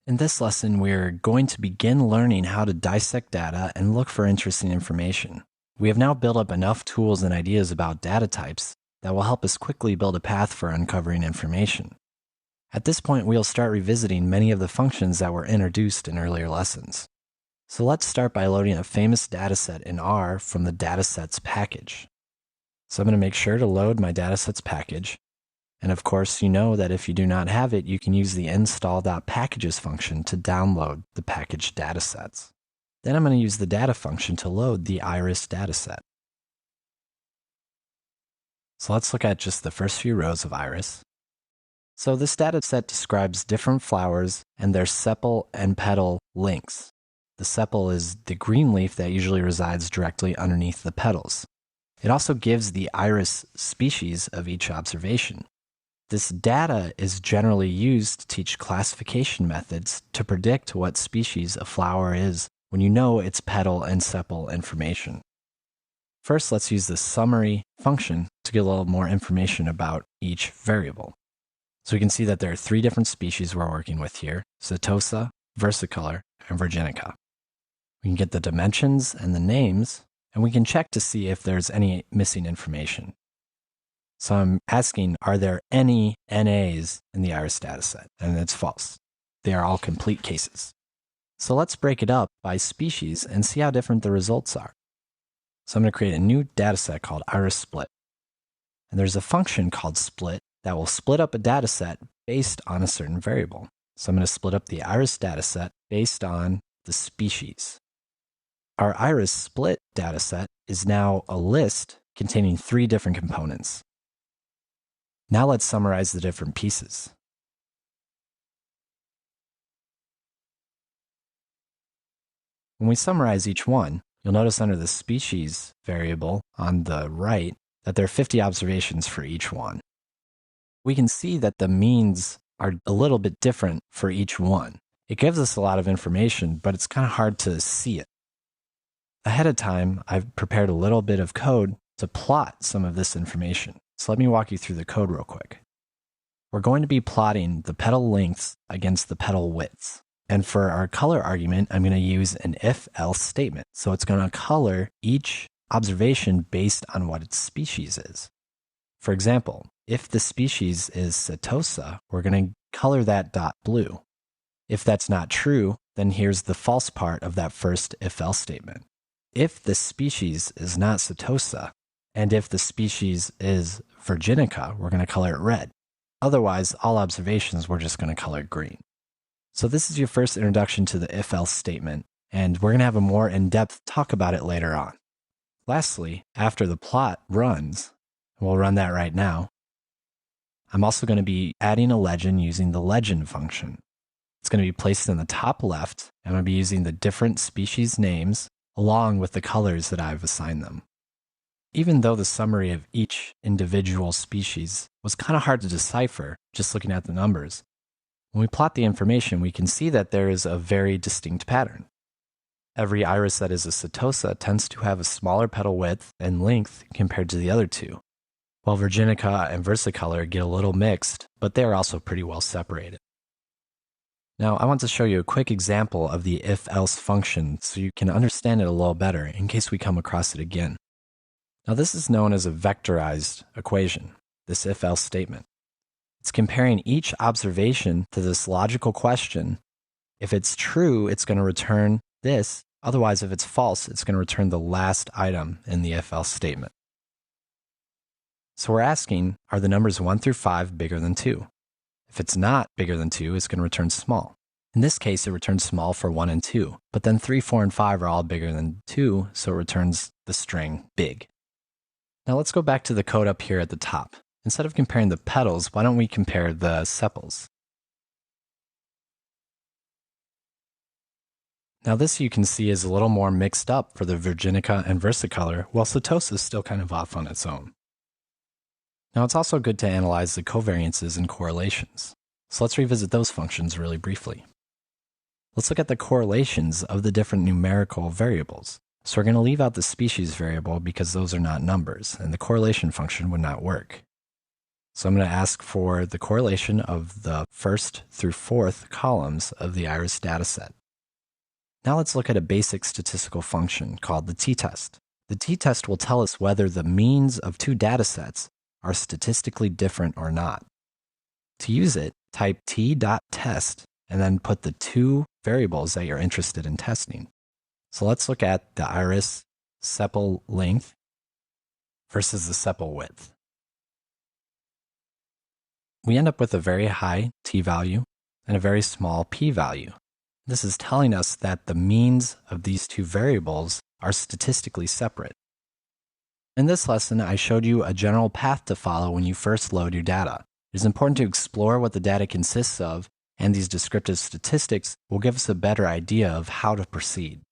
In this lesson, we're going to begin learning how to dissect data and look for interesting information. We have now built up enough tools and ideas about data types that will help us quickly build a path for uncovering information. At this point, we'll start revisiting many of the functions that were introduced in earlier lessons. So let's start by loading a famous dataset in R from the datasets package. So I'm going to make sure to load my datasets package. And of course, you know that if you do not have it, you can use the install.packages function to download the packaged datasets. Then I'm going to use the data function to load the iris dataset. So let's look at just the first few rows of iris. So this dataset describes different flowers and their sepal and petal lengths. The sepal is the green leaf that usually resides directly underneath the petals. It also gives the iris species of each observation. This data is generally used to teach classification methods to predict what species a flower is when you know its petal and sepal information. First, let's use the summary function to get a little more information about each variable. So we can see that there are three different species we're working with here: Setosa, versicolor, and virginica. We can get the dimensions and the names, and we can check to see if there's any missing information. So I'm asking, are there any NAs in the iris dataset? And it's false. They are all complete cases. So let's break it up by species and see how different the results are. So I'm going to create a new dataset called iris split. And there's a function called split that will split up a dataset based on a certain variable. So I'm going to split up the iris dataset based on the species. Our iris split dataset is now a list containing three different components. Now let's summarize the different pieces. When we summarize each one, you'll notice under the species variable on the right that there are 50 observations for each one. We can see that the means are a little bit different for each one. It gives us a lot of information, but it's kind of hard to see it. Ahead of time, I've prepared a little bit of code to plot some of this information. So let me walk you through the code real quick. We're going to be plotting the petal lengths against the petal widths. And for our color argument, I'm going to use an if-else statement. So it's going to color each observation based on what its species is. For example, if the species is Setosa, we're going to color that dot blue. If that's not true, then here's the false part of that first if-else statement. If the species is not Setosa, and if the species is virginica, we're going to color it red. Otherwise, all observations, we're just going to color it green. So this is your first introduction to the if-else statement, and we're going to have a more in-depth talk about it later on. Lastly, after the plot runs, and we'll run that right now, I'm also going to be adding a legend using the legend function. It's going to be placed in the top left, and I'm going to be using the different species names along with the colors that I've assigned them. Even though the summary of each individual species was kind of hard to decipher just looking at the numbers, when we plot the information, we can see that there is a very distinct pattern. Every iris that is a Setosa tends to have a smaller petal width and length compared to the other two, while virginica and versicolor get a little mixed, but they are also pretty well separated. Now, I want to show you a quick example of the if-else function so you can understand it a little better in case we come across it again. Now, this is known as a vectorized equation, this if-else statement. It's comparing each observation to this logical question. If it's true, it's going to return this. Otherwise, if it's false, it's going to return the last item in the if-else statement. So we're asking, are the numbers 1 through 5 bigger than 2? If it's not bigger than 2, it's going to return small. In this case, it returns small for 1 and 2, but then 3, 4, and 5 are all bigger than 2, so it returns the string big. Now let's go back to the code up here at the top. Instead of comparing the petals, why don't we compare the sepals? Now this you can see is a little more mixed up for the virginica and versicolor, while Setosa is still kind of off on its own. Now it's also good to analyze the covariances and correlations. So let's revisit those functions really briefly. Let's look at the correlations of the different numerical variables. So we're going to leave out the species variable because those are not numbers, and the correlation function would not work. So I'm going to ask for the correlation of the first through fourth columns of the iris dataset. Now let's look at a basic statistical function called the t-test. The t-test will tell us whether the means of two datasets are statistically different or not. To use it, type t.test and then put the two variables that you're interested in testing. So let's look at the iris sepal length versus the sepal width. We end up with a very high t-value and a very small p-value. This is telling us that the means of these two variables are statistically separate. In this lesson, I showed you a general path to follow when you first load your data. It is important to explore what the data consists of, and these descriptive statistics will give us a better idea of how to proceed.